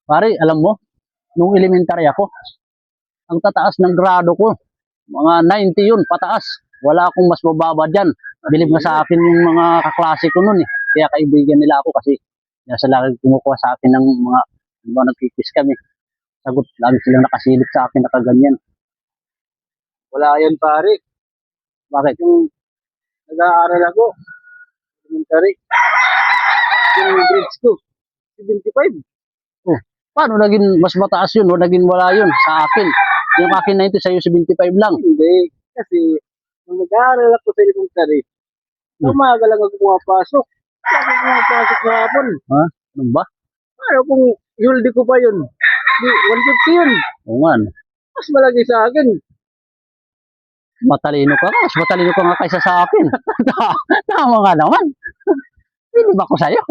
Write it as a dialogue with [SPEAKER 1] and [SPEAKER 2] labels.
[SPEAKER 1] Pare, alam mo, nung elementary ako, ang tataas ng grado ko, mga 90 yun, pataas. Wala akong mas mababa dyan. Bilib nga sa akin yung mga kaklase ko nun eh. Kaya kaibigan nila ako kasi nasa lagi kumukuha sa akin ng mga nagkikis kami. Sagot, lagi silang nakasilip sa akin nakaganyan.
[SPEAKER 2] Wala yan pare.
[SPEAKER 1] Bakit?
[SPEAKER 2] Yung nag-aaral ako, elementary, yung grades ko, 75.
[SPEAKER 1] Oh, paano naging mas mataas yun o naging wala yun sa akin? Yung akin na ito sa'yo 75 lang.
[SPEAKER 2] Hindi. Kasi, nung nag-aaral ako sa elementary, umaga lang ako pumapasok. Lagi pumapasok sa hapon.
[SPEAKER 1] Ha? Ano ba?
[SPEAKER 2] Paano kung yuldi ko pa yun? Di, 150 yun.
[SPEAKER 1] Oo nga. No.
[SPEAKER 2] Mas malaki sa akin.
[SPEAKER 1] Matalino ka nga. Mas matalino ka nga kaysa sa akin. Tama nga naman. Hindi ba ko sa'yo?